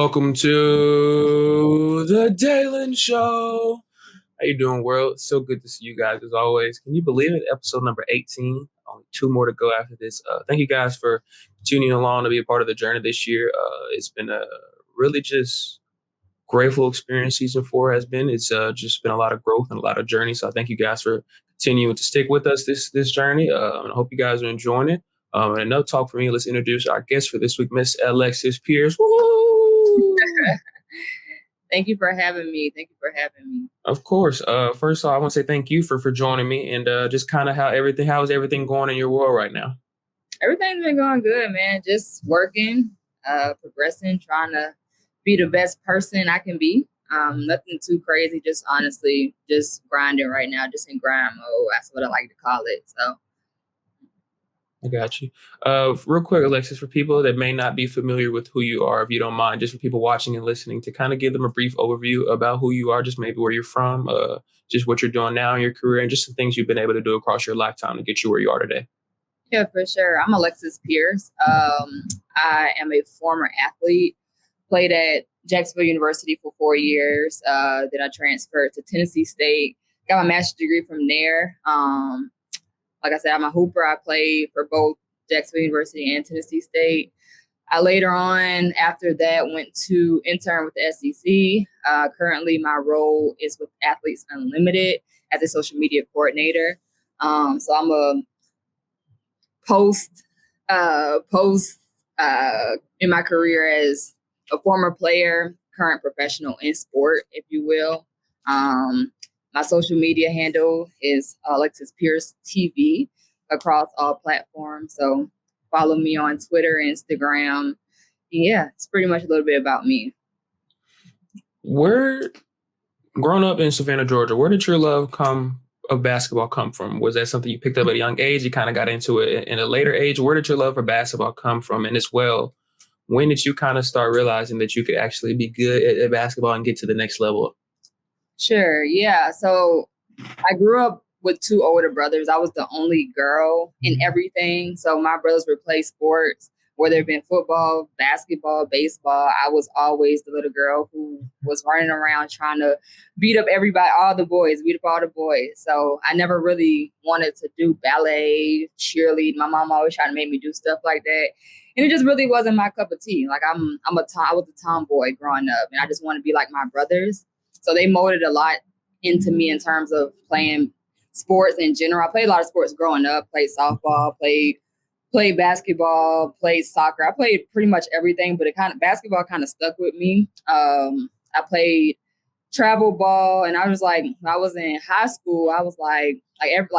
Welcome to the Dalen Show. How you doing, world? So good to see you guys as always. Can you believe it? Episode number 18. Only two more to go after this. Thank you guys for tuning along to be a part of the journey this year. It's been a really just grateful experience. Season 4 has been. It's just been a lot of growth and a lot of journey. So I thank you guys for continuing to stick with us this journey. And I hope you guys are enjoying it. And enough talk for me. Let's introduce our guest for this week, Miss Alexis Pierce. Woo! Thank you for having me. Of course. First of all, I want to say thank you for joining me and just kind of how is everything going in your world right now? Everything's been going good, man. Just working, progressing, trying to be the best person I can be. Nothing too crazy, just honestly, just grinding right now, just in grind mode. That's what I like to call it. So I got you. Real quick, Alexis, for people that may not be familiar with who you are, if you don't mind, just for people watching and listening, to kind of give them a brief overview about who you are, just maybe where you're from, just what you're doing now in your career, and just some things you've been able to do across your lifetime to get you where you are today. Yeah, for sure. I'm Alexis Pierce. I am a former athlete, played at Jacksonville University for 4 years. Then I transferred to Tennessee State, got my master's degree from there. Like I said, I'm a hooper. I played for both Jacksonville University and Tennessee State. I later on, after that, went to intern with the SEC. Currently, my role is with Athletes Unlimited as a social media coordinator. So I'm a post in my career as a former player, current professional in sport, if you will. My social media handle is Alexis Pierce TV across all platforms. So follow me on Twitter, Instagram. Yeah, it's pretty much a little bit about me. Growing up in Savannah, Georgia, where did your love of basketball come from? Was that something you picked up at a young age? You kind of got into it in a later age? Where did your love for basketball come from? And as well, when did you kind of start realizing that you could actually be good at basketball and get to the next level? Sure. Yeah. So I grew up with two older brothers. I was the only girl in everything. So my brothers would play sports, whether it been football, basketball, baseball. I was always the little girl who was running around trying to beat up all the boys. So I never really wanted to do ballet, cheerlead. My mom always tried to make me do stuff like that. And it just really wasn't my cup of tea. Like I was a tomboy growing up, and I just wanted to be like my brothers. So they molded a lot into me in terms of playing sports in general. I played a lot of sports growing up, played softball, played basketball, played soccer. I played pretty much everything, but basketball kind of stuck with me. I played travel ball, and I was like, when I was in high school, I was like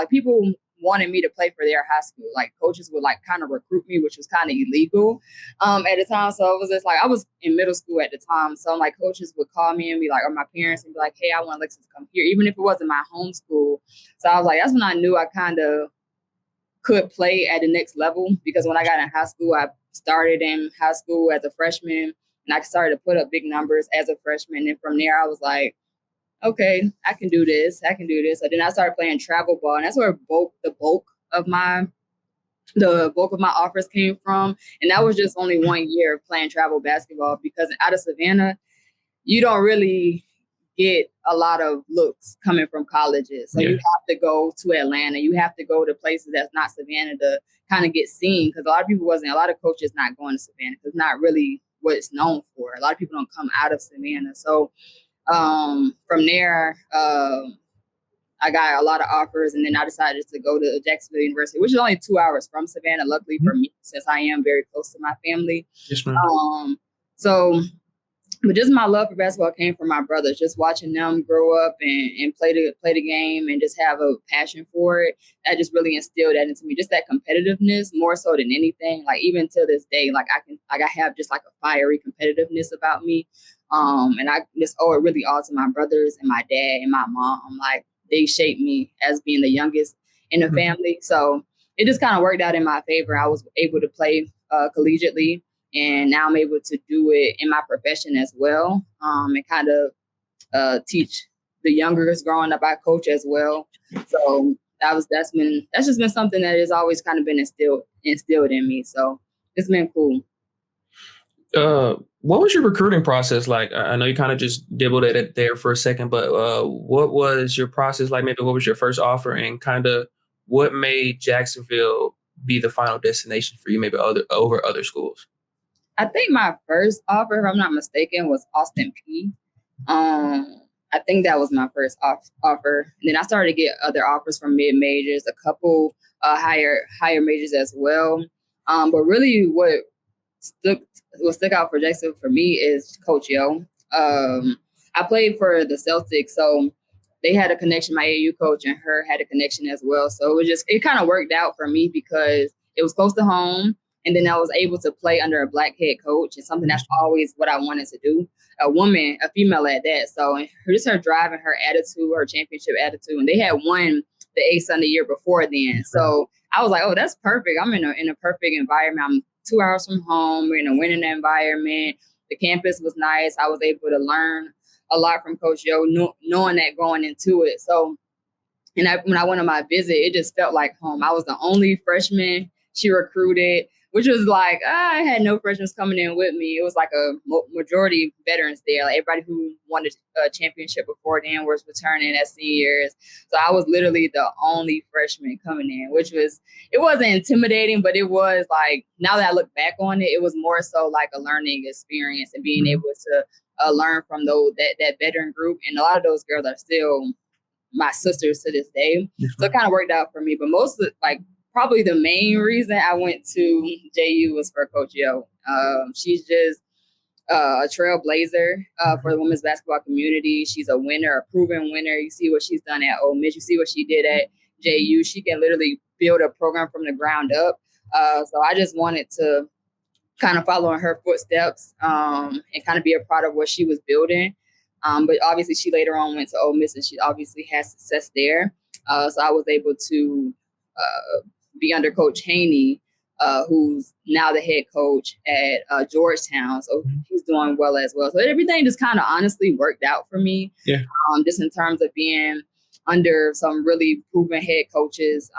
people wanted me to play for their high school. Like coaches would like kind of recruit me, which was kind of illegal at the time. So it was just like, I was in middle school at the time. So like coaches would call me and be like, or my parents and be like, hey, I want Alexis to come here, even if it wasn't my home school. So I was like, that's when I knew I kind of could play at the next level, because when I got in high school, I started in high school as a freshman and I started to put up big numbers as a freshman. And from there I was like, okay, I can do this. So then I started playing travel ball, and that's where the bulk of my offers came from. And that was just only 1 year of playing travel basketball, because out of Savannah, you don't really get a lot of looks coming from colleges. So you have to go to Atlanta. You have to go to places that's not Savannah to kind of get seen, because a lot of coaches not going to Savannah because it's not really what it's known for. A lot of people don't come out of Savannah. So from there, I got a lot of offers, and then I decided to go to Jacksonville University, which is only 2 hours from Savannah, luckily for me, since I am very close to my family. Yes, ma'am. But just my love for basketball came from my brothers, just watching them grow up and play the game and just have a passion for it. That just really instilled that into me, just that competitiveness more so than anything. Like even till this day, I have just like a fiery competitiveness about me. And I just owe it really all to my brothers and my dad and my mom. Like they shaped me as being the youngest in the family. So it just kind of worked out in my favor. I was able to play collegiately, and now I'm able to do it in my profession as well. And kind of teach the youngers growing up. I coach as well. So that's just been something that has always kind of been instilled in me. So it's been cool. What was your recruiting process like? I know you kind of just dibbled at it there for a second, but what was your process like? Maybe what was your first offer, and kind of what made Jacksonville be the final destination for you, maybe over other schools? I think my first offer, if I'm not mistaken, was Austin P. I think that was my first offer. And then I started to get other offers from mid majors, a couple higher majors as well. But really, stuck what stuck out for Jackson for me is Coach Yo. I played for the Celtics, so they had a connection. My AAU coach and her had a connection as well. So it kind of worked out for me because it was close to home. And then I was able to play under a black head coach. It's something that's always what I wanted to do. A female at that. So her drive and her attitude, her championship attitude. And they had won the ASUN the year before then. So I was like, oh, that's perfect. I'm in a perfect environment. I'm 2 hours from home. We're in a winning environment. The campus was nice. I was able to learn a lot from Coach Yo, knowing that going into it. So, when I went on my visit, it just felt like home. I was the only freshman she recruited, which was like, I had no freshmen coming in with me. It was like a majority veterans there. Like everybody who won a championship before then was returning as seniors. So I was literally the only freshman coming in, it wasn't intimidating, but it was like, now that I look back on it, it was more so like a learning experience and being able to learn from that veteran group. And a lot of those girls are still my sisters to this day. So it kind of worked out for me. But probably the main reason I went to JU was for Coach Yo. She's just a trailblazer for the women's basketball community. She's a winner, a proven winner. You see what she's done at Ole Miss. You see what she did at JU. She can literally build a program from the ground up. So I just wanted to kind of follow in her footsteps and kind of be a part of what she was building. But obviously, she later on went to Ole Miss, and she obviously has success there. So I was able to be under Coach Haney, who's now the head coach at Georgetown. So he's doing well as well. So everything just kind of honestly worked out for me. Yeah. Just in terms of being under some really proven head coaches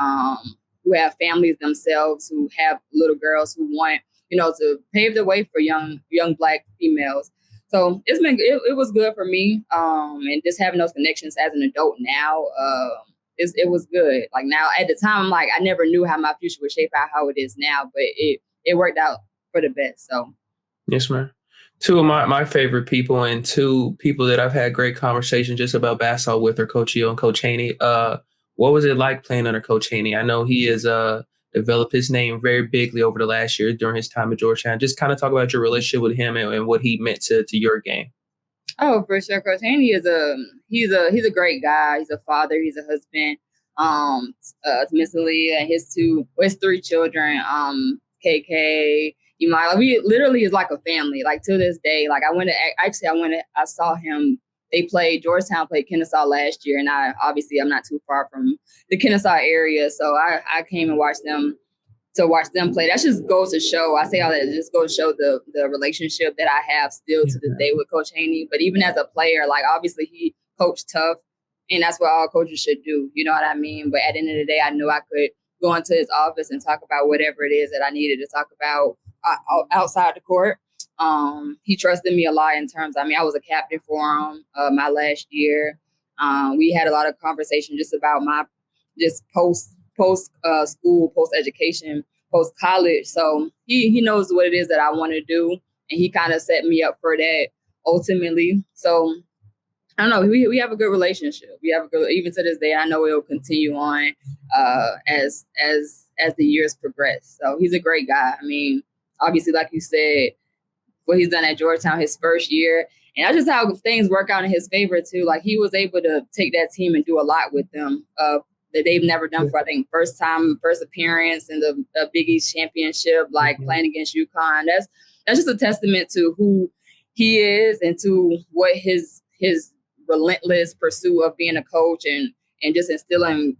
who have families themselves, who have little girls who want, to pave the way for young Black females. So it was good for me. And just having those connections as an adult now, it was good. Like now at the time, I'm like, I never knew how my future would shape out how it is now, but it worked out for the best. So. Yes, ma'am. Two of my favorite people, and two people that I've had great conversations just about basketball with, are Coach Yo and Coach Haney. What was it like playing under Coach Haney? I know he has developed his name very bigly over the last year during his time at Georgetown. Just kind of talk about your relationship with him and what he meant to your game. Oh, for sure. Coach Haney is he's a great guy. He's a father. He's a husband. To Miss Aaliyah and his three children. KK. We literally is like a family. Like to this day. Like I saw him. Georgetown played Kennesaw last year, and I'm not too far from the Kennesaw area, so I came and watched them. To watch them play, that just goes to show. I say all that, it just goes to show the relationship that I have still to this day with Coach Haney. But even as a player, like obviously he coached tough, and that's what all coaches should do. You know what I mean? But at the end of the day, I knew I could go into his office and talk about whatever it is that I needed to talk about outside the court. He trusted me a lot in terms. I was a captain for him my last year. We had a lot of conversation just about my post school, post education, post college. So he knows what it is that I want to do, and he kind of set me up for that ultimately. So I don't know. We have a good relationship. We have a good, even to this day. I know it will continue on as the years progress. So he's a great guy. Obviously, like you said, what he's done at Georgetown his first year. And that's just how things work out in his favor, too. Like, he was able to take that team and do a lot with them that they've never done for, I think, first appearance in the Big East Championship, like playing against UConn. That's just a testament to who he is and to what his relentless pursuit of being a coach and just instilling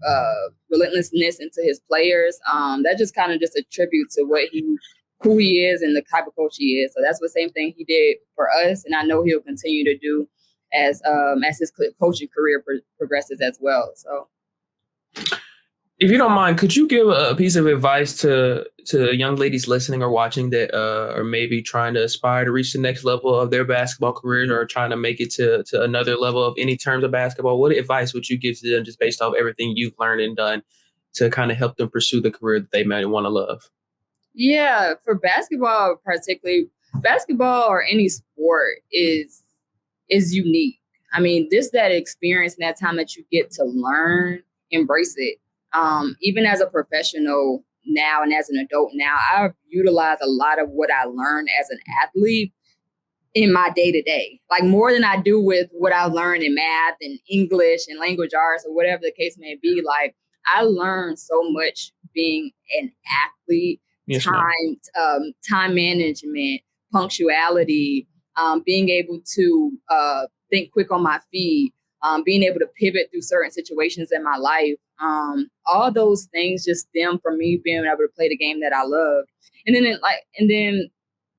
relentlessness into his players. That just kind of just a tribute to who he is and the type of coach he is. So that's the same thing he did for us, and I know he'll continue to do as his coaching career progresses as well. So, If you don't mind, could you give a piece of advice to young ladies listening or watching that are maybe trying to aspire to reach the next level of their basketball careers or trying to make it to another level of any terms of basketball? What advice would you give to them just based off everything you've learned and done to kind of help them pursue the career that they might want to love? Yeah, for basketball particularly, basketball or any sport is unique. I mean, that experience and that time that you get to learn, embrace it. Even as a professional now and as an adult now, I've utilized a lot of what I learned as an athlete in my day to day, like more than I do with what I learned in math and English and language arts or whatever the case may be. Like I learned so much being an athlete, Yes, ma'am. time management, punctuality, being able to think quick on my feet, being able to pivot through certain situations in my life. All those things just stem from me being able to play the game that I love. And then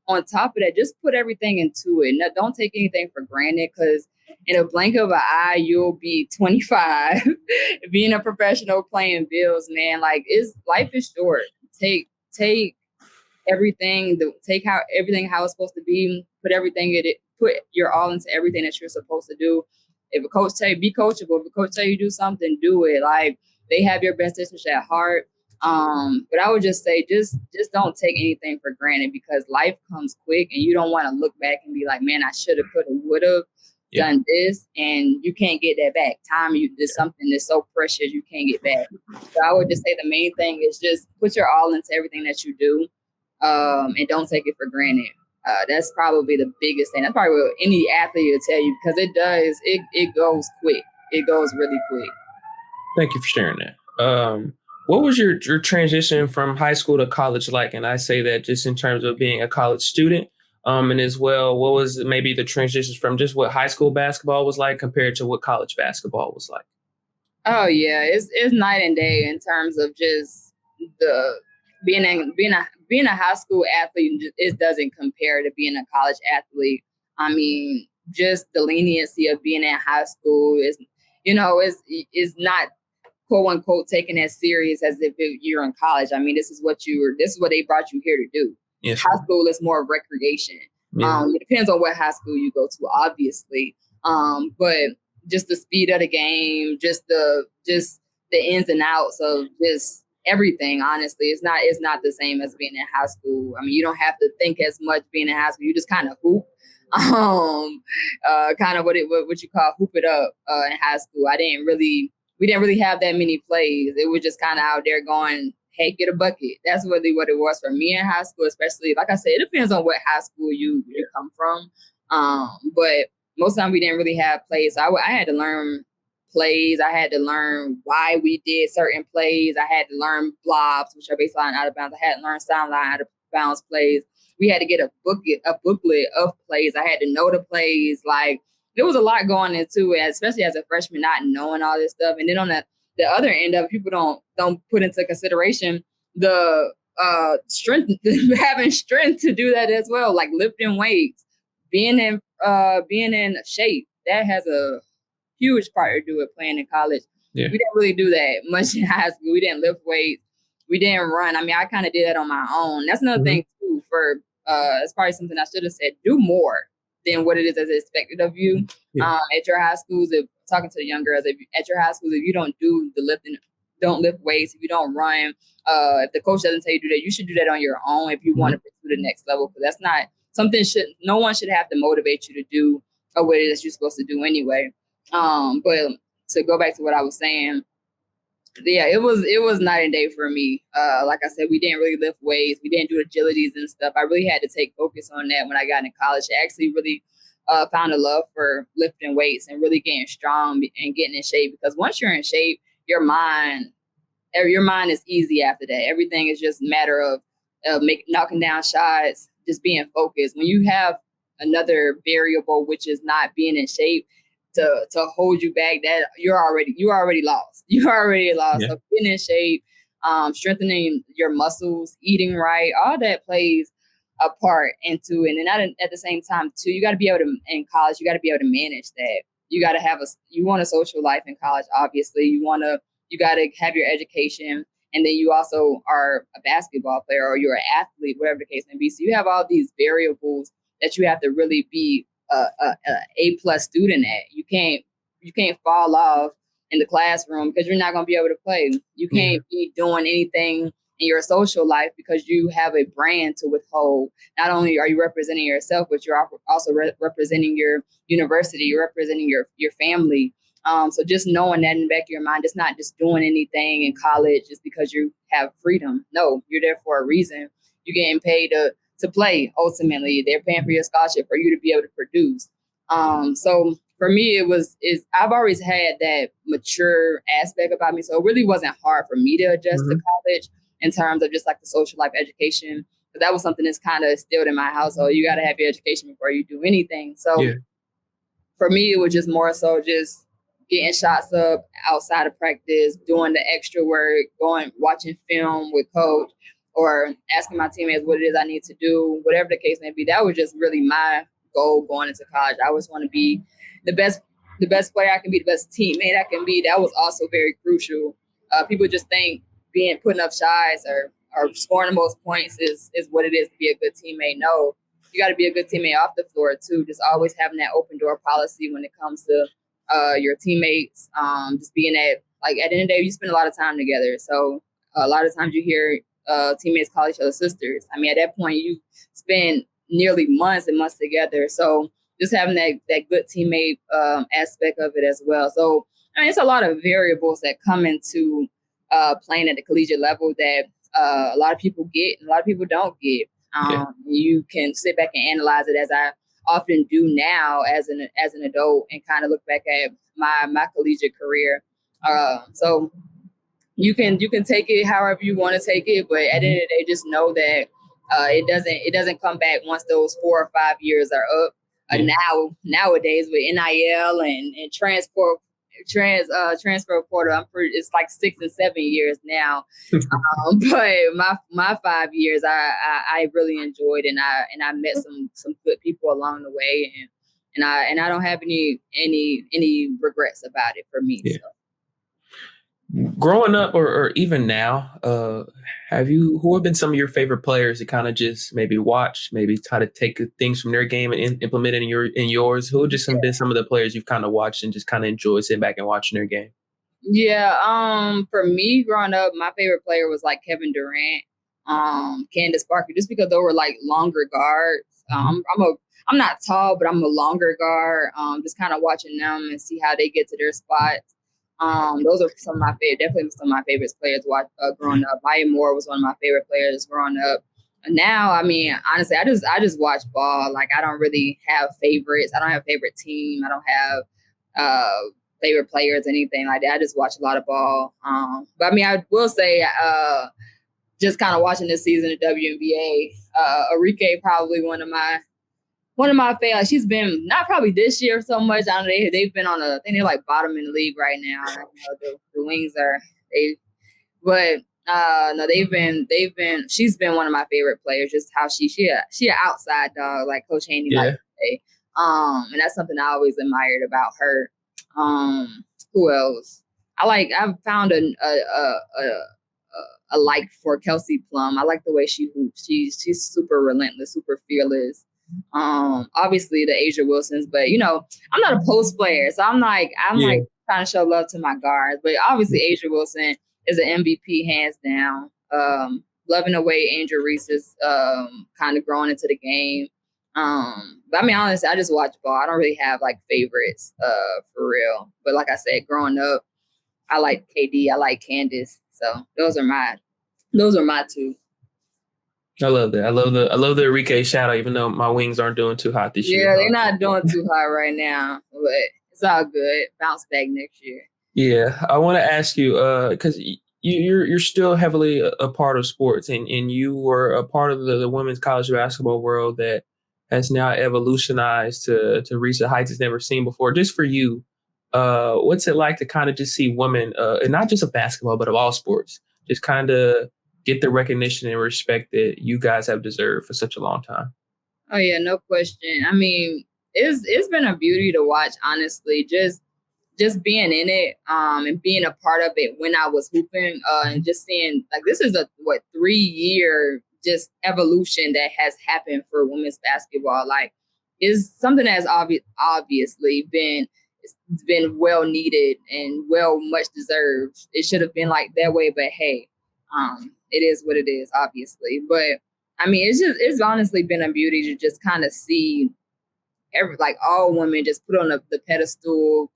on top of that, just put everything into it. Now, don't take anything for granted because in a blink of an eye, you'll be 25, being a professional playing bills, man. Like life is short. Take take how everything how it's supposed to be. Put your all into everything that you're supposed to do. If a coach tell you be coachable, if a coach tell you do something, do it. Like they have your best interest at heart. But I would just say, just don't take anything for granted because life comes quick, and you don't want to look back and be like, man, I should have, could have, would have done this, and you can't get that back. Time is something that's so precious you can't get back. So I would just say the main thing is just put your all into everything that you do, and don't take it for granted. That's probably the biggest thing. That's probably what any athlete will tell you because it goes quick. It goes really quick. Thank you for sharing that. What was your transition from high school to college like? And I say that just in terms of being a college student, and as well, what was maybe the transitions from just what high school basketball was like compared to what college basketball was like? Oh yeah, it's night and day in terms of just the being a high school athlete. It doesn't compare to being a college athlete. I mean, just the leniency of being in high school is not quote unquote taken as serious as if you're in college. I mean, this is what they brought you here to do. Yes. High school is more recreation. Yeah. It depends on what high school you go to, obviously. But just the speed of the game, just the ins and outs of just everything. Honestly, it's not the same as being in high school. I mean, you don't have to think as much being in high school. You just kind of hoop. Kind of what you call hoop it up in high school. We didn't really have that many plays. It was just kind of out there going, hey, get a bucket. That's really what it was for me in high school, especially, like I said, it depends on what high school you come from. But most of the time we didn't really have plays. So I had to learn plays. I had to learn why we did certain plays. I had to learn blobs, which are baseline out of bounds. I had to learn sideline out of bounds plays. We had to get a booklet of plays. I had to know the plays. Like, there was a lot going into it, especially as a freshman, not knowing all this stuff. And then on the other end of it, people don't put into consideration the strength, having strength to do that as well, like lifting weights, being in shape. That has a huge part to do with playing in college. Yeah. We didn't really do that much in high school. We didn't lift weights. We didn't run. I mean, I kind of did that on my own. That's another thing too. It's probably something I should have said. Do more than what it is as expected of you. At your high schools, if talking to the young girls, at your high schools, if you don't do the lifting, don't lift weights, if you don't run, if the coach doesn't tell you to do that, you should do that on your own if you want to pursue the next level. Because that's not something no one should have to motivate you to do or what it is you're supposed to do anyway. But to go back to what I was saying, yeah, it was night and day for me. Like I said, we didn't really lift weights. We didn't do agilities and stuff. I really had to take focus on that when I got into college. I actually really found a love for lifting weights and really getting strong and getting in shape. Because once you're in shape, your mind is easy after that. Everything is just a matter of knocking down shots, just being focused. When you have another variable, which is not being in shape, to hold you back, that you're already lost. You're already lost. Yeah. So getting in shape, strengthening your muscles, eating right, all that plays a part into it. And at the same time too, you got to be able to, in college, you got to be able to manage that. You got to you want a social life in college. Obviously, you want you got to have your education, and then you also are a basketball player or you're an athlete, whatever the case may be. So you have all these variables that you have to really be a plus student at. You can't fall off in the classroom because you're not going to be able to play. You can't be doing anything in your social life because you have a brand to withhold. Not only are you representing yourself, but you're also representing your university, you're representing your family. So just knowing that in the back of your mind, it's not just doing anything in college just because you have freedom. No, you're there for a reason. You're getting paid to play. Ultimately, they're paying for your scholarship for you to be able to produce. So for me, I've always had that mature aspect about me. So it really wasn't hard for me to adjust to college in terms of just like the social life education. But that was something that's kind of instilled in my household. You got to have your education before you do anything. So for me, it was just more so just getting shots up outside of practice, doing the extra work, watching film with coach, or asking my teammates what it is I need to do, whatever the case may be. That was just really my goal going into college. I always want to be the best player I can be, the best teammate I can be. That was also very crucial. People just think putting up shots or scoring the most points is what it is to be a good teammate. No, you got to be a good teammate off the floor too. Just always having that open door policy when it comes to your teammates. Just being at the end of the day, you spend a lot of time together. So a lot of times you hear teammates call each other sisters. I mean, at that point, you spend nearly months and months together. So just having that good teammate aspect of it as well. So I mean, it's a lot of variables that come into playing at the collegiate level that a lot of people get and a lot of people don't get. You can sit back and analyze it, as I often do now as an adult, and kind of look back at my collegiate career. So you can take it however you want to take it, but at the end of the day, just know that it doesn't come back once those 4 or 5 years are up. Nowadays with NIL and transfer portal, it's like 6 and 7 years now. But my 5 years, I really enjoyed, and I met some good people along the way, and I don't have any regrets about it for me. Yeah. So. Growing up or even now, who have been some of your favorite players to kind of just maybe watch, maybe try to take things from their game and implement it in yours? Who have just been some of the players you've kind of watched and just kind of enjoyed sitting back and watching their game? Yeah, for me growing up, my favorite player was like Kevin Durant, Candace Parker, just because they were like longer guards. I'm not tall, but I'm a longer guard. Just kind of watching them and see how they get to their spots. Those are definitely some of my favorite players growing up. Maya Moore was one of my favorite players growing up. And now, I mean, honestly, I just watch ball. Like, I don't really have favorites. I don't have a favorite team. I don't have favorite players, anything like that. I just watch a lot of ball. But I mean, I will say, just kind of watching this season of WNBA, Arike probably one of my favorites. She's been, not probably this year so much. I don't know, they've been I think they're like bottom in the league right now. I know the Wings no, she's been one of my favorite players. Just how she an outside dog, like Coach Haney likes to say. And that's something I always admired about her. Who else? I've found a like for Kelsey Plum. I like the way she hoops. She's super relentless, super fearless. Obviously the Asia Wilsons, but I'm not a post player, so I'm like trying to show love to my guards. But obviously Asia Wilson is an MVP hands down. Loving the way Angel Reese is kind of growing into the game. But I mean, honestly, I just watch ball. I don't really have like favorites for real. But like I said, growing up, I like KD, I like Candace. So those are my two. I love that. I love the Arike shout out, even though my Wings aren't doing too hot this year. Yeah, they're not doing too hot right now, but it's all good. Bounce back next year. Yeah, I want to ask you because you're still heavily a part of sports, and you were a part of the women's college basketball world that has now evolutionized to reach the heights it's never seen before. Just for you, what's it like to kind of just see women, and not just of basketball, but of all sports, just kind of get the recognition and respect that you guys have deserved for such a long time? Oh yeah, no question. I mean, it's been a beauty to watch, honestly. Just just being in it, and being a part of it when I was hooping, and just seeing like this is a 3-year just evolution that has happened for women's basketball. Like, is something that has obviously been well needed and much deserved. It should have been like that way, but hey, it is what it is, obviously. But I mean, it's honestly been a beauty to just kind of see all women just put on the pedestal,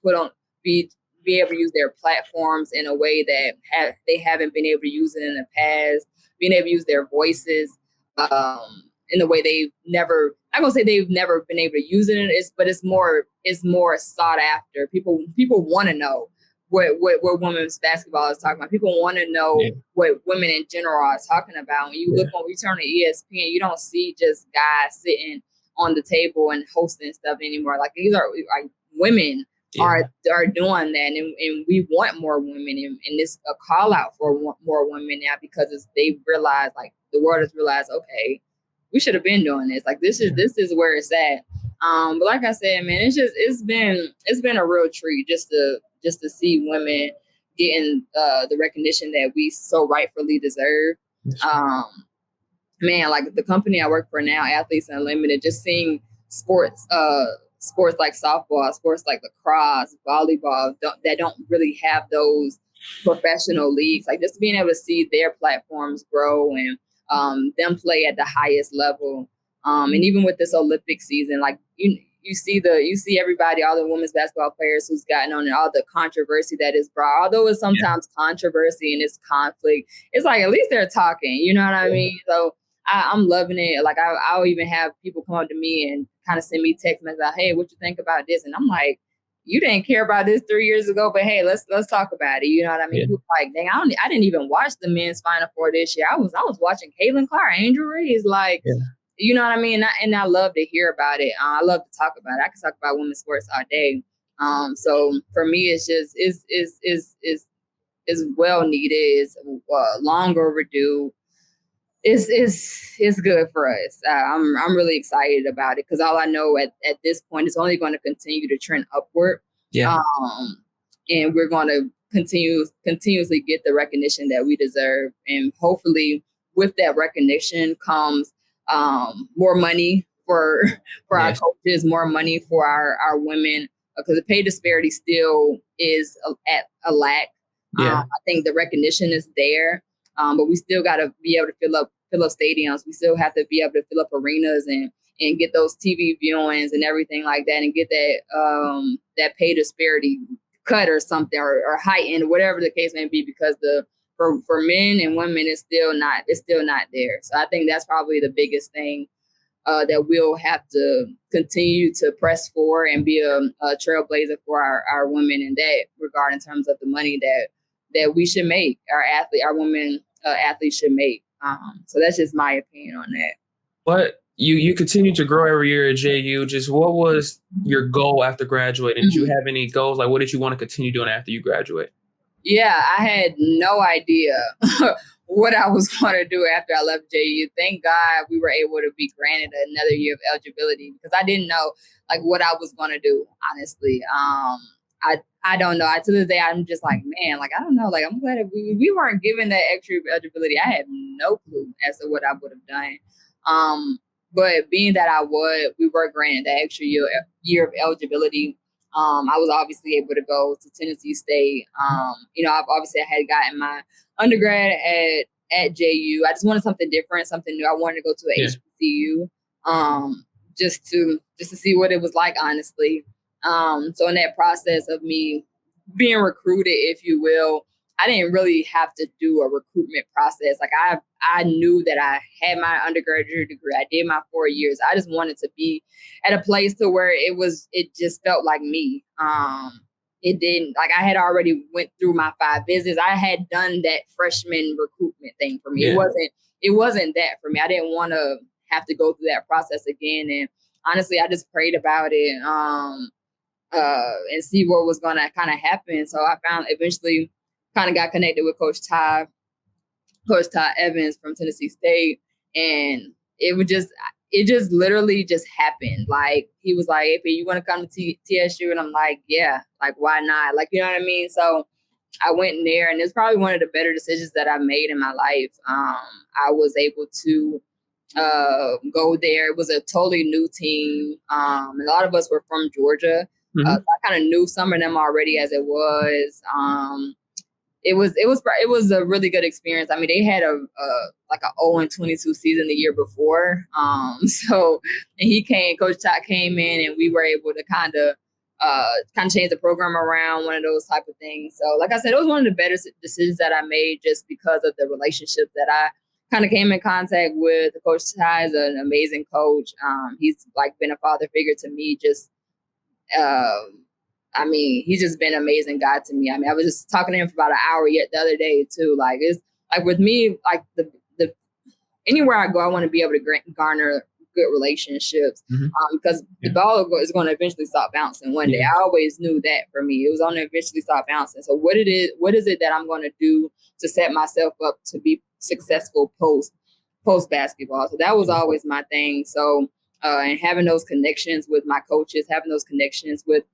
be able to use their platforms in a way that they haven't been able to use it in the past, being able to use their voices in the way they've never. I'm gonna say they've never been able to use it, but it's more sought after. People want to know what women's basketball is talking about. People want to know what women in general are talking about. When you look on, we turn to ESPN, you don't see just guys sitting on the table and hosting stuff anymore. Like, these are like women are doing that, and we want more women, and it's a call out for more women now, because they realize, like, the world has realized, okay, we should have been doing this. Like, this is where it's at. But like I said, man, it's been a real treat just to see women getting the recognition that we so rightfully deserve. Man, like the company I work for now, Athletes Unlimited, just seeing sports like softball, sports like lacrosse, volleyball, that don't really have those professional leagues, like just being able to see their platforms grow and them play at the highest level. And even with this Olympic season, like you see everybody, all the women's basketball players who's gotten on, and all the controversy that is brought. Although it's sometimes controversy and it's conflict, it's like at least they're talking. You know what I mean? So I'm loving it. Like I'll even have people come up to me and kind of send me text messages like, "Hey, what you think about this?" And I'm like, "You didn't care about this 3 years ago, but hey, let's talk about it." You know what I mean? People like, "Dang, I didn't even watch the men's Final Four this year. I was watching Caitlin Clark, Angel Reese, like." You know what I mean? And I love to hear about it. I love to talk about it. I can talk about women's sports all day. So for me, it's just is well needed. It's long overdue. It's good for us. I'm really excited about it, because all I know at this point is only going to continue to trend upward. And we're going to continuously get the recognition that we deserve, and hopefully with that recognition comes more money for our coaches, more money for our women, because the pay disparity still is at a lack. I think the recognition is there, but we still got to be able to fill up stadiums. We still have to be able to fill up arenas and get those TV viewings and everything like that, and get that pay disparity cut or something, or heightened, whatever the case may be, because for men and women, it's still not there. So I think that's probably the biggest thing that we'll have to continue to press for, and be a trailblazer for our women in that regard, in terms of the money that we should make, our women athletes should make. So that's just my opinion on that. But you continue to grow every year at JU. Just what was your goal after graduating? Did you have any goals? Like, what did you want to continue doing after you graduate? Yeah, I had no idea what I was going to do after I left JU. Thank God we were able to be granted another year of eligibility, because I didn't know like what I was going to do, honestly. I don't know. To this day, I'm just like, man, like, I don't know. Like, I'm glad that we weren't given that extra eligibility. I had no clue as to what I would have done. But being that we were granted that extra year of eligibility. I was obviously able to go to Tennessee State. I had gotten my undergrad at JU. I just wanted something different, something new. I wanted to go to a HBCU, just to see what it was like, honestly. So in that process of me being recruited, if you will, I didn't really have to do a recruitment process. Like I knew that I had my undergraduate degree. I did my 4 years. I just wanted to be at a place to where it just felt like me. It didn't, like, I had already went through my 5 visits. I had done that freshman recruitment thing for me. It wasn't that for me. I didn't want to have to go through that process again. And honestly, I just prayed about it and see what was going to kind of happen. So I eventually kind of got connected with Coach Todd Evans from Tennessee State. And it it just literally just happened. Like, he was like, "Hey, you want to come to TSU?" And I'm like, "Yeah, like, why not?" Like, you know what I mean? So I went in there, and it's probably one of the better decisions that I made in my life. I was able to go there. It was a totally new team. A lot of us were from Georgia. So I kind of knew some of them already as it was. It was a really good experience. I mean, they had a 0-22 season the year before. So and Coach Todd came in, and we were able to kind of change the program around, one of those type of things. So like I said, it was one of the better decisions that I made just because of the relationship that I kind of came in contact with. Coach Todd is an amazing coach. He's like been a father figure to me. He's just been an amazing guy to me. I mean, I was just talking to him for about an hour yet the other day too. Like, it's like with me, like the anywhere I go, I want to be able to garner good relationships, because the ball is going to eventually stop bouncing one day. I always knew that for me. It was going to eventually stop bouncing. So what is it that I'm going to do to set myself up to be successful post basketball? So that was always my thing. So and having those connections with my coaches, having those connections with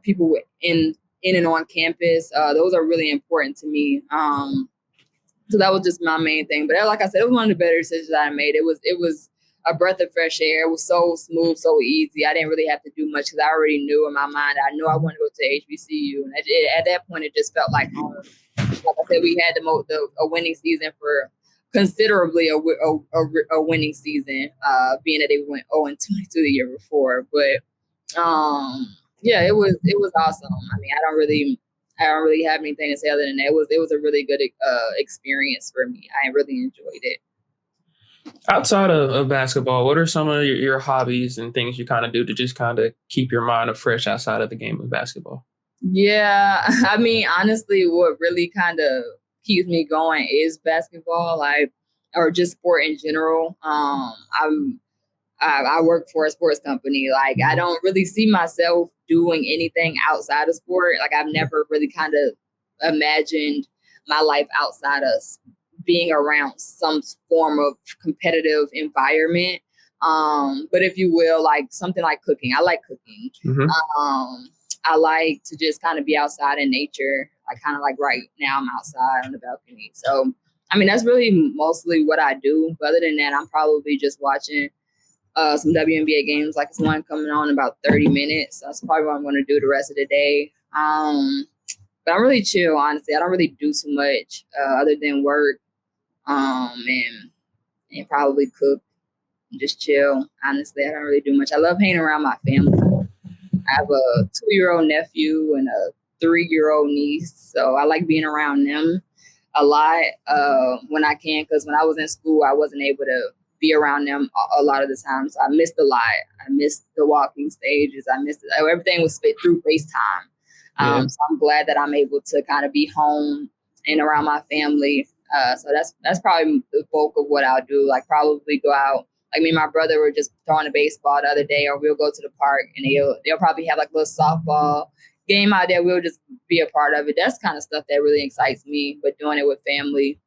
people in and on campus, those are really important to me. So that was just my main thing. But like I said, it was one of the better decisions that I made. It was a breath of fresh air. It was so smooth, so easy. I didn't really have to do much because I already knew in my mind. I knew I wanted to go to HBCU, and at that point, it just felt like home. Like I said, we had a winning season for considerably a winning season, being that they went 0-22 the year before. But yeah, it was awesome. I mean, I don't really have anything to say other than that. It was a really good experience for me. I really enjoyed it. Outside of basketball, what are some of your hobbies and things you kind of do to just kind of keep your mind fresh outside of the game of basketball? Yeah, I mean, honestly, what really kind of keeps me going is basketball, or just sport in general. I work for a sports company. Like, I don't really see myself doing anything outside of sport. Like, I've never really kind of imagined my life outside of being around some form of competitive environment. But if you will, like something like cooking. I like cooking. I like to just kind of be outside in nature. Like, kind of like right now I'm outside on the balcony. So, I mean, that's really mostly what I do. But other than that, I'm probably just watching some WNBA games. Like, it's one coming on in about 30 minutes. That's probably what I'm going to do the rest of the day. But I'm really chill, honestly. I don't really do too much other than work and probably cook and just chill. Honestly, I don't really do much. I love hanging around my family. I have a 2-year-old nephew and a 3-year-old niece. So I like being around them a lot when I can, because when I was in school, I wasn't able to be around them a lot of the time. So I missed a lot. I missed the walking stages. I missed it. Everything was through FaceTime. So I'm glad that I'm able to kind of be home and around my family. So that's probably the bulk of what I'll do. Like, probably go out. Like, me and my brother were just throwing a baseball the other day, or we'll go to the park and they'll probably have like a little softball game out there. We'll just be a part of it. That's kind of stuff that really excites me, but doing it with family.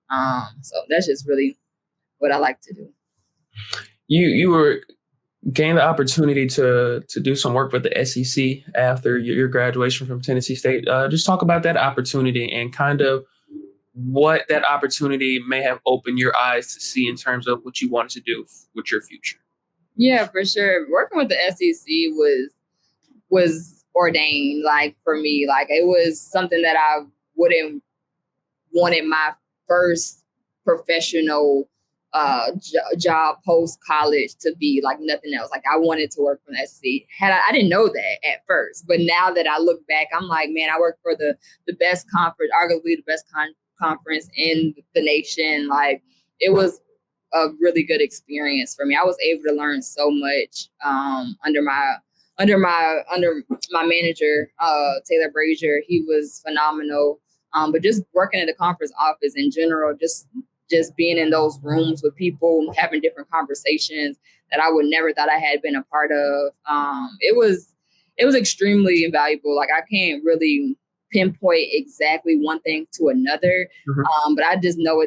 So that's just really what I like to do. You gained the opportunity to do some work with the SEC after your graduation from Tennessee State. Just talk about that opportunity and kind of what that opportunity may have opened your eyes to see in terms of what you wanted to do with your future. Yeah, for sure. Working with the SEC was ordained, like, for me. Like, it was something that I wouldn't wanted my first professional job post college to be like nothing else. Like, I wanted to work for the SEC. I didn't know that at first, but now that I look back, I'm like, man, I worked for the best conference, arguably the best conference in the nation. Like, it was a really good experience for me. I was able to learn so much under my manager, Taylor Brazier. He was phenomenal. But just working at the conference office in general, just being in those rooms with people, having different conversations that I would never thought I had been a part of. It was extremely invaluable. Like, I can't really pinpoint exactly one thing to another. But I just know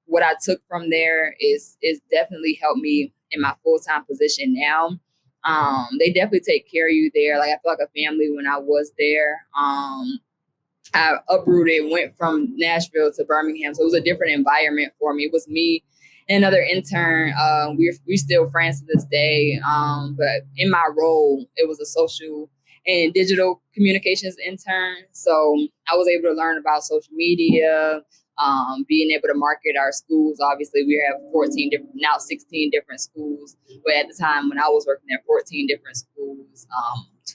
what I took from there is definitely helped me in my full-time position now. They definitely take care of you there. Like I feel like a family when I was there. I uprooted, went from Nashville to Birmingham. So it was a different environment for me. It was me and another intern. We're still friends to this day. But in my role, it was a social and digital communications intern. So I was able to learn about social media, being able to market our schools. Obviously, we have 16 different schools. But at the time when I was working there, 14 different schools,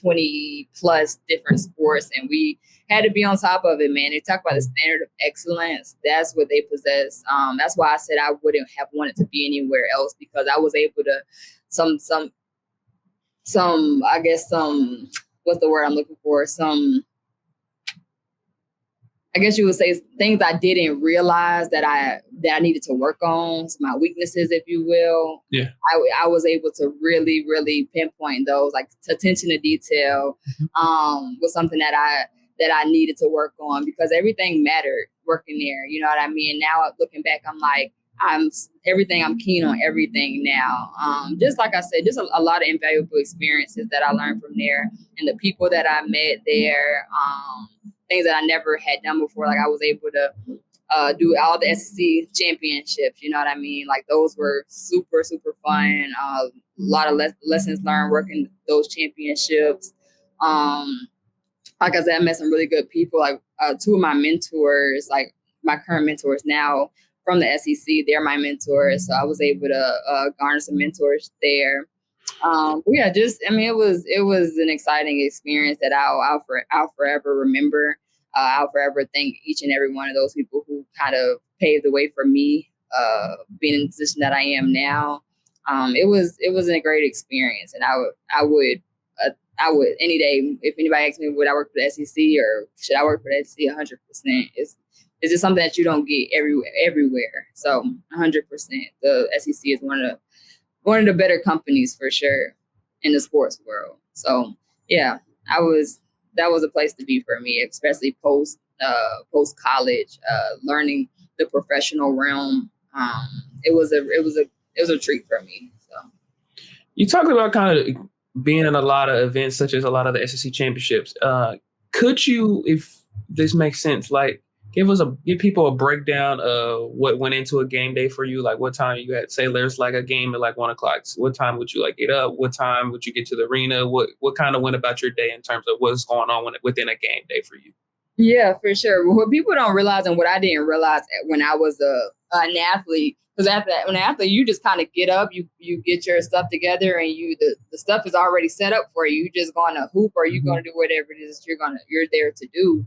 20 plus different sports. And we had to be on top of it, man. They talk about the standard of excellence. That's what they possess. That's why I said I wouldn't have wanted to be anywhere else, because I was able to what's the word I'm looking for? I guess you would say things I didn't realize that I needed to work on, my weaknesses, if you will. Yeah. I was able to really, really pinpoint those, like attention to detail, was something that I needed to work on, because everything mattered working there. You know what I mean? Now looking back, I'm like, I'm keen on everything now. Just like I said, just a lot of invaluable experiences that I learned from there, and the people that I met there, things that I never had done before. Like I was able to do all the SEC championships, you know what I mean? Like those were super, super fun. A lot of lessons learned working those championships. Like I said, I met some really good people. Like two of my mentors, like my current mentors now from the SEC, they're my mentors. So I was able to garner some mentors there. Yeah, it was an exciting experience that I'll forever remember. I'll forever thank each and every one of those people who kind of paved the way for me being in the position that I am now. It was a great experience, and I would any day, if anybody asks me would I work for the SEC or should I work for the SEC, 100%. It's just something that you don't get everywhere. So 100%, the SEC is one of the better companies for sure in the sports world. So yeah, that was a place to be for me, especially post college, learning the professional realm. It was a treat for me. So you talked about kind of being in a lot of events, such as a lot of the SEC championships. Could you, if this makes sense, like give people a breakdown of what went into a game day for you? Like what time you had, say there's like a game at like 1:00. So what time would you like get up? What time would you get to the arena? What kind of went about your day in terms of what's going on within a game day for you? Yeah, for sure. What people don't realize, and what I didn't realize when I was an athlete, because when an athlete, you just kind of get up, you get your stuff together, and the stuff is already set up for you. You just going to hoop, or you going to do whatever it is you're there to do.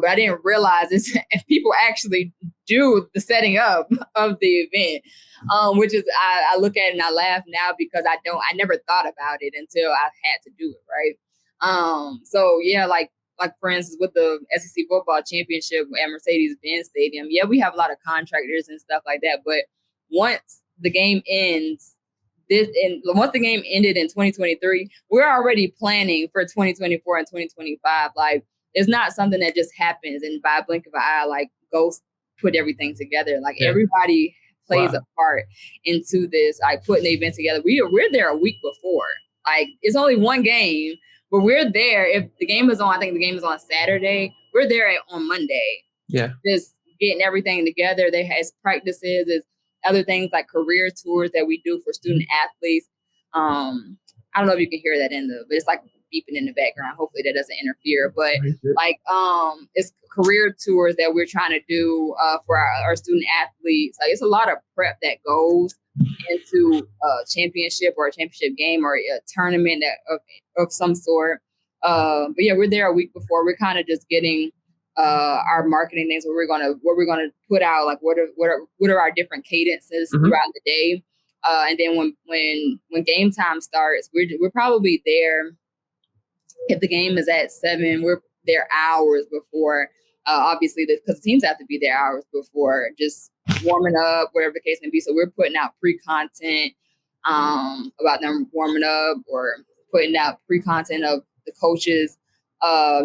But I didn't realize this. If people actually do the setting up of the event, which is I look at it and I laugh now, because I never thought about it until I had to do it. Right. So yeah, like for instance, with the SEC football championship at Mercedes-Benz Stadium, yeah, we have a lot of contractors and stuff like that. But once the game ends, once the game ended in 2023, we're already planning for 2024 and 2025. Like, it's not something that just happens and by a blink of an eye, like go put everything together. Like everybody plays a part into this, like putting the event together. We're there a week before. Like it's only one game, but we're there. If the game is on, I think the game is on Saturday. We're there on Monday. Yeah. Just getting everything together. They have practices, there's other things like career tours that we do for student athletes. I don't know if you can hear that but it's like beeping in the background. Hopefully that doesn't interfere. But like it's career tours that we're trying to do for our student athletes. Like it's a lot of prep that goes into a championship or a championship game or a tournament of some sort. But yeah, we're there a week before. We're kind of just getting our marketing things where we're gonna put out, like what are our different cadences throughout the day. And then when game time starts, we're probably there. If the game is at 7, we're there hours before. Obviously, because the teams have to be there hours before, just warming up, whatever the case may be. So we're putting out pre-content about them warming up, or putting out pre-content of the coaches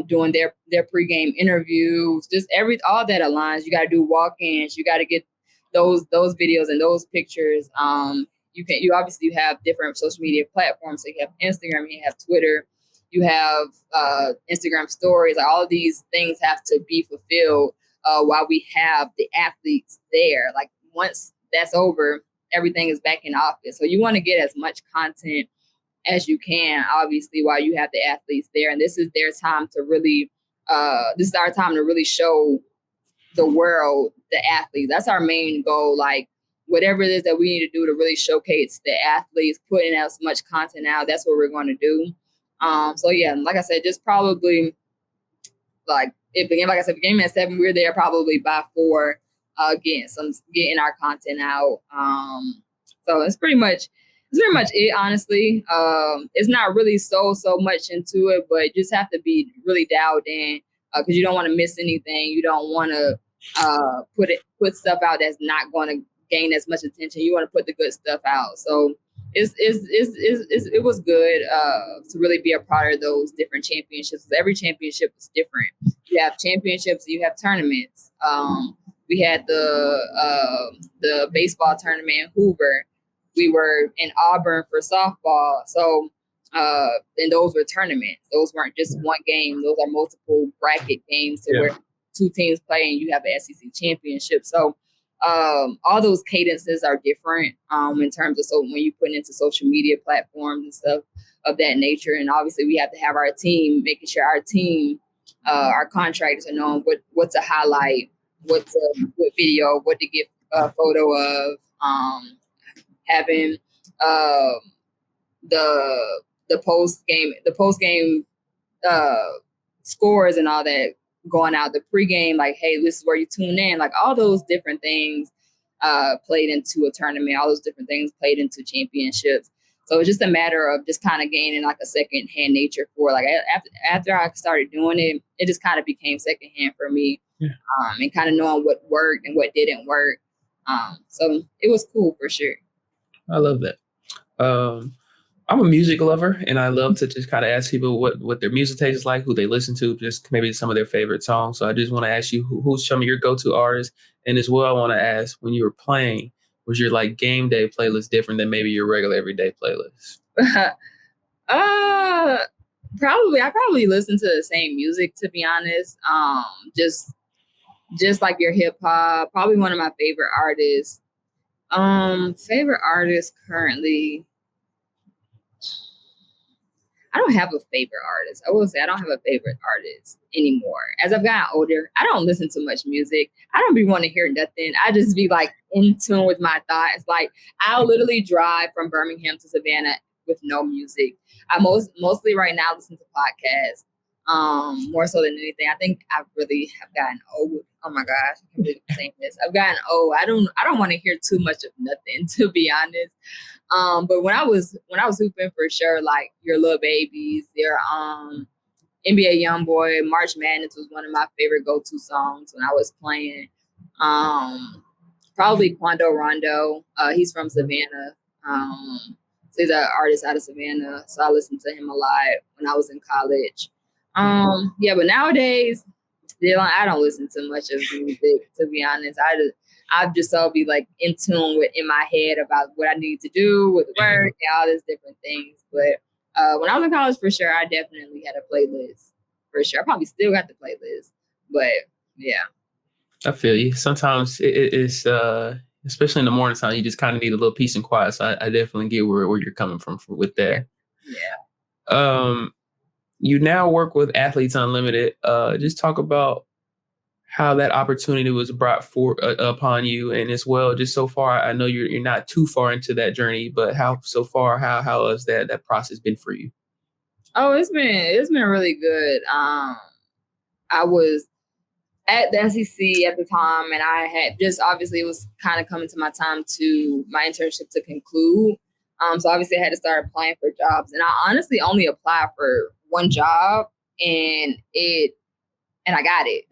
doing their pregame interviews. Just all that aligns. You got to do walk-ins. You got to get those videos and those pictures. you obviously have different social media platforms. So you have Instagram, you have Twitter, you have Instagram stories. Like all of these things have to be fulfilled while we have the athletes there. Like once that's over, everything is back in office. So you want to get as much content as you can, obviously, while you have the athletes there. And this is their time to really, this is our time to really show the world the athletes. That's our main goal. Like whatever it is that we need to do to really showcase the athletes, putting out as much content out, that's what we're going to do. So yeah, like I said, just probably like if the game, like I said, the game at 7, we're there probably by 4, getting our content out. So it's pretty much it, honestly. It's not really so much into it, but you just have to be really dialed in because you don't want to miss anything. You don't want to put stuff out that's not going to gain as much attention. You want to put the good stuff out. So it was good to really be a part of those different championships. Every championship is different. You have championships, you have tournaments. We had the baseball tournament in Hoover. We were in Auburn for softball. So and those were tournaments. Those weren't just one game. Those are multiple bracket games to where 2 teams play and you have an SEC championship. So all those cadences are different in terms of when you put into social media platforms and stuff of that nature. And obviously we have to have our team, making sure our team, our contractors are knowing what to highlight, what video, what to get a photo of, having the post game scores and all that going out, the pregame, like, hey, this is where you tune in, like all those different things played into a tournament, all those different things played into championships. So it's just a matter of just kind of gaining like a secondhand nature for like after I started doing it, it just kind of became secondhand for me, and kind of knowing what worked and what didn't work. So it was cool for sure. I love that. I'm a music lover, and I love to just kind of ask people what their music taste is like, who they listen to, just maybe some of their favorite songs. So I just want to ask you who's some of your go-to artists, and as well, I want to ask, when you were playing, was your like game day playlist different than maybe your regular everyday playlist? I probably listen to the same music, to be honest. Just like your hip hop. Probably one of my favorite artists. Favorite artist currently. I don't have a favorite artist. I will say I don't have a favorite artist anymore. As I've gotten older, I don't listen to much music. I don't be wanting to hear nothing. I just be like in tune with my thoughts. Like I'll literally drive from Birmingham to Savannah with no music. I mostly right now listen to podcasts. More so than anything. I think I really have gotten old. Oh my gosh, I can't believe I'm saying this. I've gotten old. I don't want to hear too much of nothing, to be honest. But when I was hooping, for sure, like your Little Babies, your NBA YoungBoy, March Madness was one of my favorite go-to songs when I was playing. Probably Quando Rondo. He's from Savannah. So he's an artist out of Savannah. So I listened to him a lot when I was in college. But nowadays, I don't listen to much of music, to be honest. I've just all be like in tune with in my head about what I need to do with work and all these different things. But when I was in college, for sure, I definitely had a playlist. For sure, I probably still got the playlist. But yeah, I feel you. Sometimes it's especially in the morning time, you just kind of need a little peace and quiet. So I definitely get where you're coming from with that. Yeah. You now work with Athletes Unlimited. Just talk about how that opportunity was brought upon you, and as well, just so far, I know you're not too far into that journey, but how has that process been for you? Oh, it's been really good. I was at the SEC at the time, and I had just obviously it was kind of coming to my internship to conclude. So obviously I had to start applying for jobs, and I honestly only applied for one job, and I got it.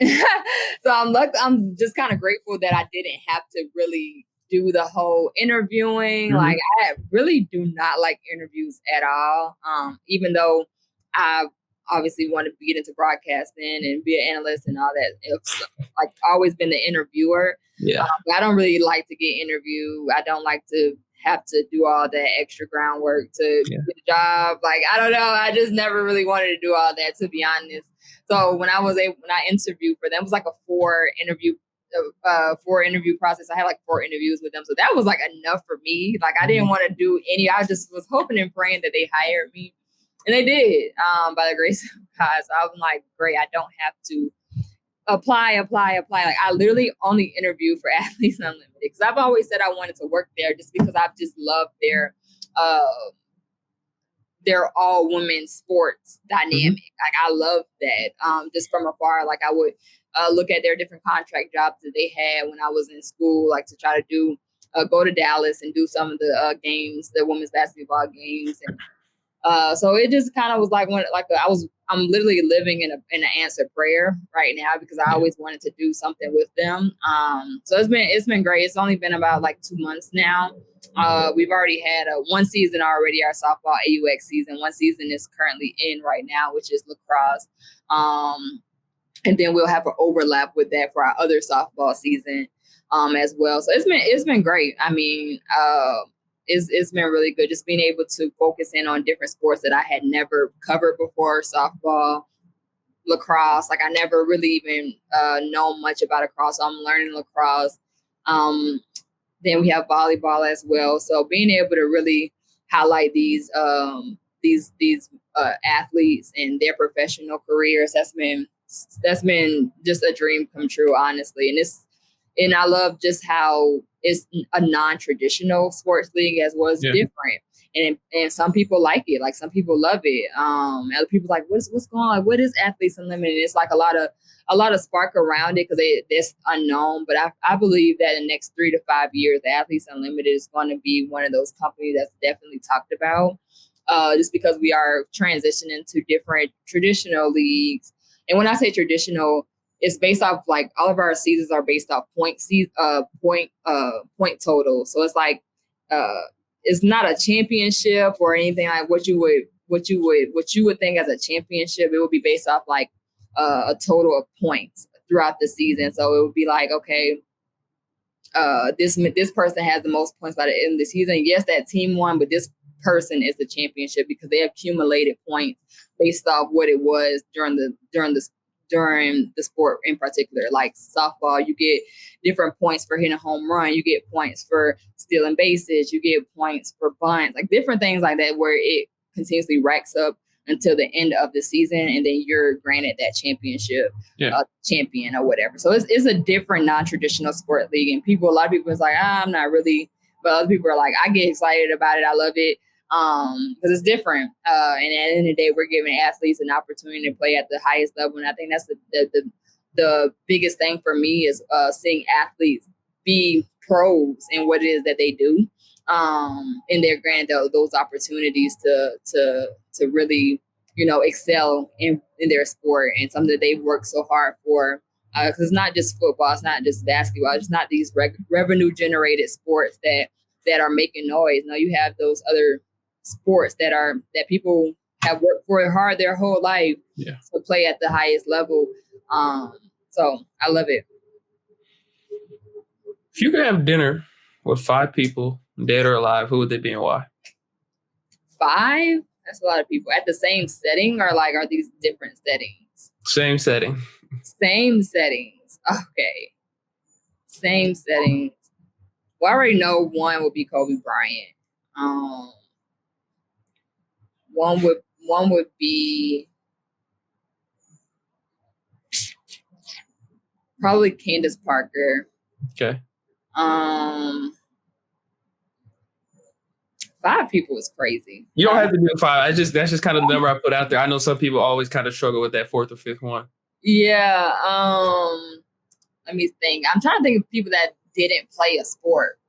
So I'm just kind of grateful that I didn't have to really do the whole interviewing. Mm-hmm. Like I really do not like interviews at all. Even though I obviously want to get into broadcasting and be an analyst and all that. It's like always been the interviewer. Yeah. I don't really like to get interviewed. I don't like to have to do all that extra groundwork to get a job. Like, I don't know. I just never really wanted to do all that, to be honest. So when I interviewed for them, it was like a 4-interview process. I had like 4 interviews with them. So that was like enough for me. Like, I didn't want to do any. I just was hoping and praying that they hired me. And they did, by the grace of God. So I was like, great, I don't have to apply. Like, I literally only interview for Athletes Unlimited because I've always said I wanted to work there just because I've just loved their all women sports dynamic. Like, I love that. Just from afar, like, I would look at their different contract jobs that they had when I was in school, like to try to do go to Dallas and do some of the games, the women's basketball games. And so it just kind of was like I'm literally living in an answered prayer right now because I always wanted to do something with them. So it's been great. It's only been about like 2 months now. We've already had one season already, our softball AUX season. One season is currently in right now, which is lacrosse. And then we'll have an overlap with that for our other softball season as well. So it's been great. I mean, it's been really good just being able to focus in on different sports that I had never covered before. Softball, lacrosse, like I never really even known much about lacrosse. So I'm learning lacrosse. Then we have volleyball as well. So being able to really highlight these athletes and their professional careers, that's been just a dream come true, honestly. And I love just how it's a non-traditional sports league as well as different. And some people like it. Like, some people love it. Other people like, what's going on? What is Athletes Unlimited? It's like a lot of spark around it because it's unknown. But I believe that in the next 3 to 5 years, the Athletes Unlimited is going to be one of those companies that's definitely talked about. Just because we are transitioning to different traditional leagues. And when I say traditional, it's based off, like, all of our seasons are based off point total. So it's like it's not a championship or anything like what you would think as a championship. It would be based off like a total of points throughout the season. So it would be like, okay, this person has the most points by the end of the season. Yes, that team won, but this person is the championship because they accumulated points based off what it was during the sport in particular. Like softball, you get different points for hitting a home run. You get points for stealing bases. You get points for bunts, like different things like that, where it continuously racks up until the end of the season, and then you're granted that championship, champion or whatever. So it's a different non-traditional sport league, and a lot of people is like, I'm not really, but other people are like, I get excited about it. I love it. Because it's different. And at the end of the day, we're giving athletes an opportunity to play at the highest level. And I think that's the biggest thing for me is seeing athletes be pros in what it is that they do. And they're granted those opportunities to really, excel in their sport, and something that they've worked so hard for. Because it's not just football, it's not just basketball, it's not these revenue generated sports that are making noise. No, you have those other sports that people have worked for hard their whole life to play at the highest level. So I love it. If you could have dinner with 5 people, dead or alive, who would they be and why? 5? That's a lot of people. At the same setting, or like, are these different settings? Same setting. Same settings. Okay. Same settings. Well, I already know one would be Kobe Bryant. One would be probably Candace Parker. Okay. 5 people is crazy. You don't have to do 5. That's just kind of the number I put out there. I know some people always kind of struggle with that 4th or 5th one. Yeah. Let me think. I'm trying to think of people that didn't play a sport,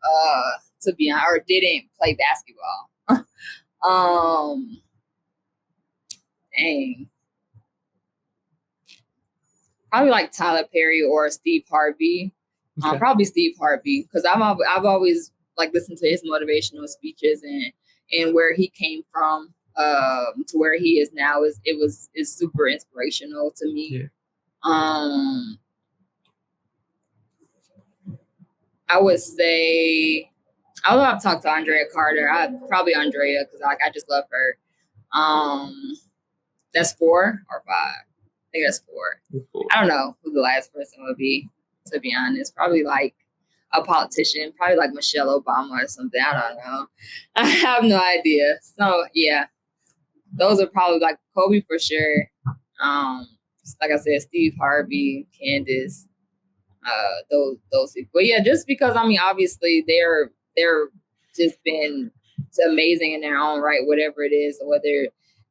to be honest, or didn't play basketball. Dang. Probably like Tyler Perry or Steve Harvey. Okay. Probably Steve Harvey, because I've always like listened to his motivational speeches and where he came from to where he is now is super inspirational to me. Yeah. I would say I would love to talk to Andrea Carter. Probably Andrea because I just love her. That's 4 or 5. I think that's 4. Cool. I don't know who the last person would be, to be honest. Probably like a politician, probably like Michelle Obama or something. I don't know. I have no idea. So yeah, those are probably like Kobe for sure. Like I said, Steve Harvey, Candace, those people. But yeah, just because I mean, obviously they're just been amazing in their own right, whatever it is, whether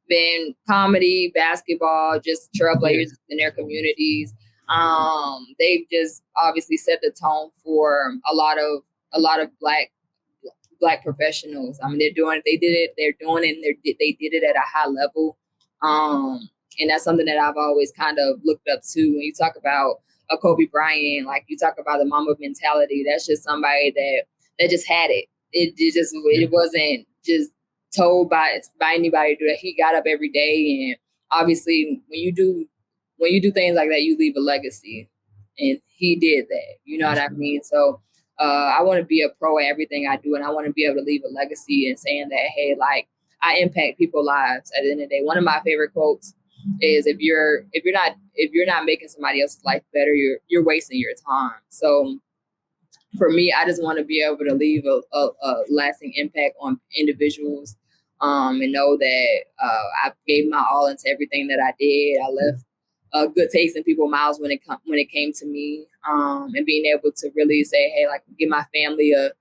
been comedy, basketball, just trailblazers in their communities. They've just obviously set the tone for a lot of black professionals. I mean, they're doing it, they did it at a high level. And that's something that I've always kind of looked up to. When you talk about a Kobe Bryant, like you talk about the Mamba mentality, that's just somebody that just had it. It wasn't just told by anybody to do that. He got up every day, and obviously when you do things like that, you leave a legacy, and he did that. You know what I mean? So I want to be a pro at everything I do, and I want to be able to leave a legacy and saying that, hey, like I impact people's lives. At the end of the day, one of my favorite quotes is if you're not making somebody else's life better, you're wasting your time. So for me, I just want to be able to leave a lasting impact on individuals, and know that I gave my all into everything that I did. I left a good taste in people's mouths when it came to me, and being able to really say, hey, like give my family a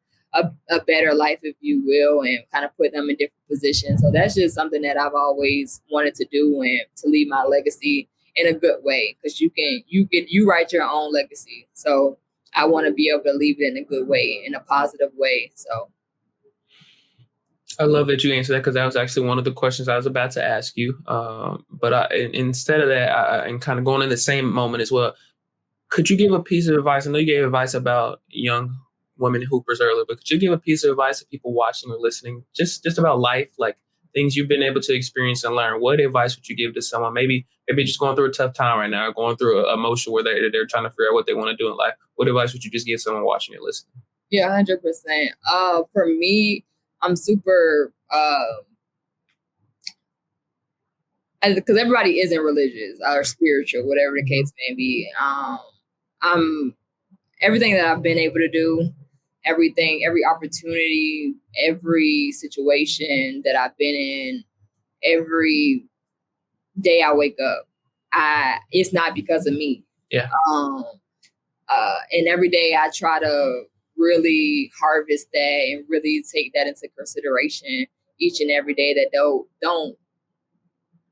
better life, if you will, and kind of put them in different positions. So that's just something that I've always wanted to do, and to leave my legacy in a good way, because you write your own legacy. So I want to be able to leave it in a good way, in a positive way. So I love that you answered that, because that was actually one of the questions I was about to ask you. But instead of that, and kind of going in the same moment as well, could you give a piece of advice? I know you gave advice about young women hoopers earlier, but could you give a piece of advice to people watching or listening, just about life, like things you've been able to experience and learn? What advice would you give to someone maybe just going through a tough time right now, or going through an emotion where they're trying to figure out what they want to do in life? What advice would you just give someone watching or listening? Yeah, 100%. For me, I'm super, because everybody isn't religious or spiritual, whatever the case may be. I'm everything that I've been able to do, every opportunity, every situation that I've been in, every day I wake up, it's not because of me. Yeah. And every day I try to really harvest that and really take that into consideration each and every day. That don't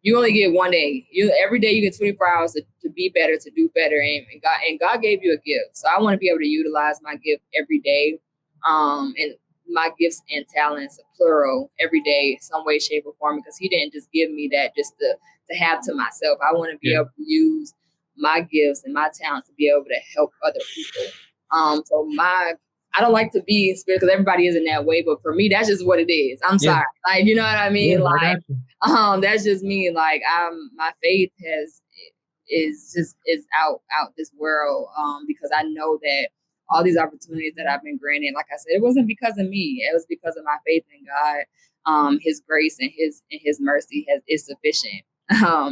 you only get one day. Every day you get 24 hours to be better, to do better, and God gave you a gift. So I want to be able to utilize my gift every day, and my gifts and talents, plural, every day, some way, shape, or form. Because He didn't just give me that just to have to myself. I want to be able to use my gifts and my talents to be able to help other people. So I don't like to be spiritual, because everybody is in that way, but for me, that's just what it is. I'm sorry. Like, you know what I mean? Yeah, like, that's just me. Like, my faith is out this world, because I know that all these opportunities that I've been granted, like I said, it wasn't because of me. It was because of my faith in God. His grace and his mercy is sufficient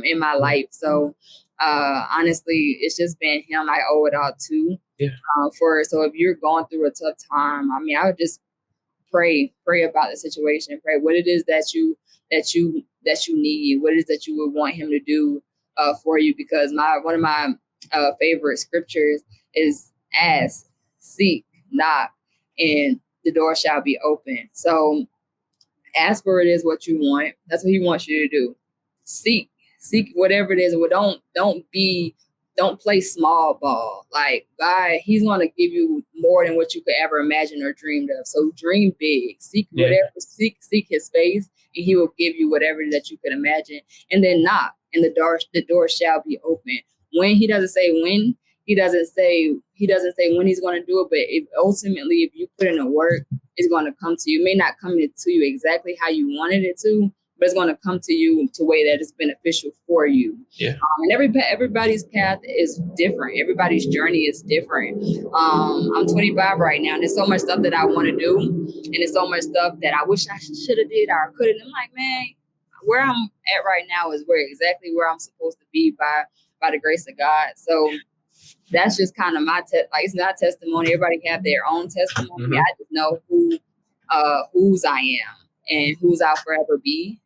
in my life. So honestly, it's just been Him I owe it all to. Yeah. So if you're going through a tough time, I mean, I would just pray about the situation, pray what it is that you need, what it is that you would want Him to do for you. Because one of my favorite scriptures is ask, seek, knock, and the door shall be open. So ask for it is what you want. That's what He wants you to do. Seek whatever it is. Well, don't play small ball. Like, God, He's going to give you more than what you could ever imagine or dreamed of. So dream big. Seek His face, and He will give you whatever that you could imagine. And then knock, and the door shall be open. When He doesn't say when, He doesn't say when He's going to do it, but ultimately, if you put in the work, it's going to come to you. It may not come to you exactly how you wanted it to, but it's going to come to you to a way that is beneficial for you. Yeah. And everybody's path is different. Everybody's journey is different. I'm 25 right now, and there's so much stuff that I want to do, and there's so much stuff that I wish I should have did or could have. I'm like, man, where I'm at right now is exactly where I'm supposed to be by the grace of God. So that's just kind of my it's not testimony. Everybody have their own testimony. Mm-hmm. I just know whose I am and whose I'll forever be.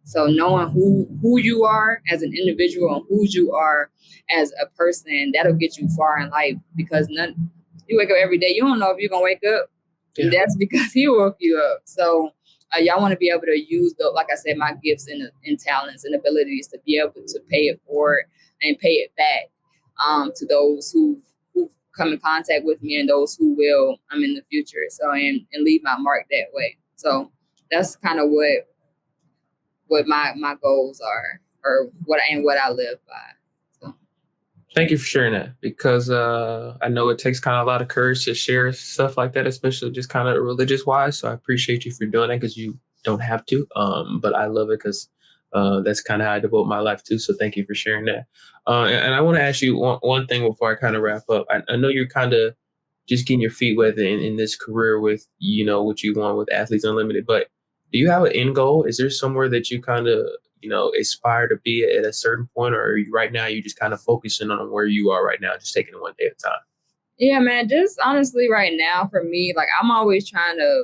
So knowing who you are as an individual and who you are as a person, that'll get you far in life, because you wake up every day, you don't know if you're gonna wake up. Yeah. And that's because He woke you up. So y'all want to be able to use like I said, my gifts and talents and abilities to be able to pay it forward and pay it back to those who've come in contact with me and those who will in the future. So and leave my mark that way. So that's kind of what my goals are, or what I live by. So. Thank you for sharing that, because I know it takes kind of a lot of courage to share stuff like that, especially just kind of religious wise. So I appreciate you for doing that, because you don't have to. But I love it because that's kind of how I devote my life to. So thank you for sharing that. And I want to ask you one thing before I kind of wrap up. I know you're kind of just getting your feet wet in this career with, what you want with Athletes Unlimited, but do you have an end goal? Is there somewhere that you kind of, aspire to be at a certain point, or are you right now you're just kind of focusing on where you are right now, just taking it one day at a time? Yeah, man, just honestly right now for me, like I'm always trying to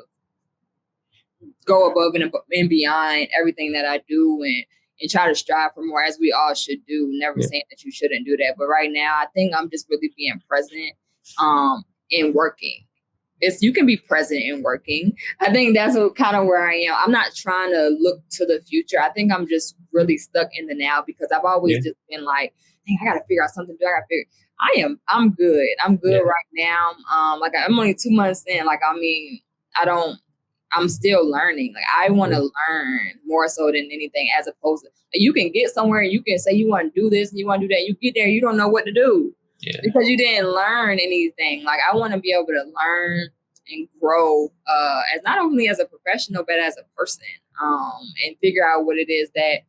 go above and beyond everything that I do and try to strive for more, as we all should do. Never saying that you shouldn't do that. But right now, I think I'm just really being present and working. You can be present and working. I think that's kind of where I am. I'm not trying to look to the future. I think I'm just really stuck in the now, because I've always just been like, dang, I got to figure out something to do. I'm good. I'm good right now. Like I'm only 2 months in. Like, I'm still learning. Like I want to learn more so than anything, as opposed to you can get somewhere and you can say you want to do this and you want to do that. You get there, you don't know what to do. Yeah. Because you didn't learn anything. Like I want to be able to learn and grow as not only as a professional but as a person, and figure out what it is that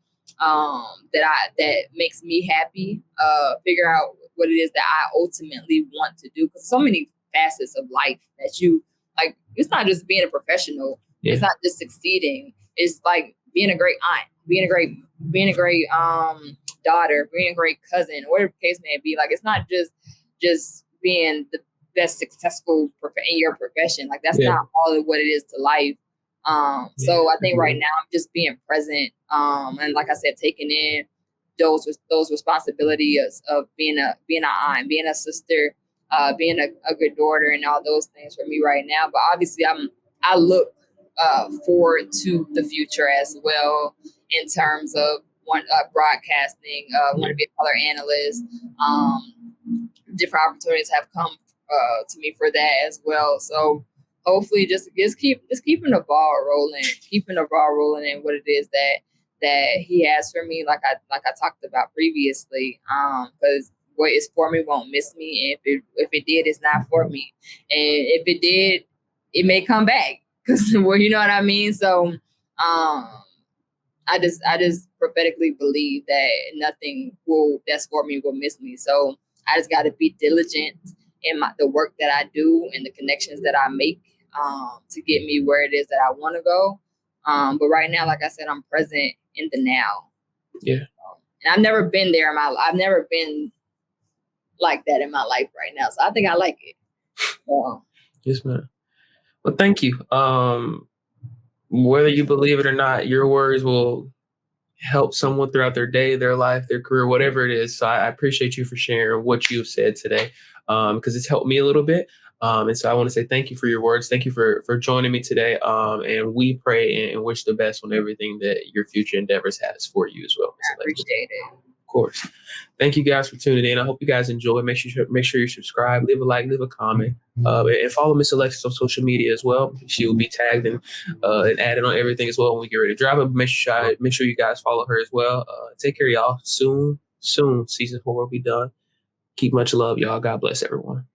makes me happy. Figure out what it is that I ultimately want to do. Because so many facets of life that you like. It's not just being a professional. Yeah. It's not just succeeding. It's like being a great aunt, being a great daughter, being a great cousin, whatever the case may be. Like it's not just being the best successful in your profession. Like that's not all of what it is to life. So I think right now I'm just being present. And like I said, taking in those responsibilities of being an aunt, being a sister, being a good daughter, and all those things for me right now. But obviously I look forward to the future as well, in terms of broadcasting, want to be a color analyst. Different opportunities have come to me for that as well. So hopefully just keeping the ball rolling in what it is that He has for me, like I talked about previously. Because what is for me won't miss me, and if it did, it's not for me. And if it did, it may come back, because well, you know what I mean. So I just prophetically believe that nothing that's for me will miss me. So I just got to be diligent in the work that I do and the connections that I make to get me where it is that I want to go. But right now, like I said, I'm present in the now. Yeah. And I've never been there in my life. I've never been like that in my life right now. So I think I like it. Yes, man. Well, thank you. Whether you believe it or not, your words will help someone throughout their day, their life, their career, whatever it is. So I appreciate you for sharing what you've said today, because it's helped me a little bit. And so I want to say thank you for your words. Thank you for joining me today. And we pray and wish the best on everything that your future endeavors has for you as well. I appreciate it. Of course. Thank you guys for tuning in. I hope you guys enjoy. Make sure you subscribe, leave a like, leave a comment, and follow Miss Alexis on social media as well. She will be tagged and added on everything as well when we get ready to drop it. Make sure you guys follow her as well. Take care, y'all. Soon, season 4 will be done. Keep much love, y'all. God bless everyone.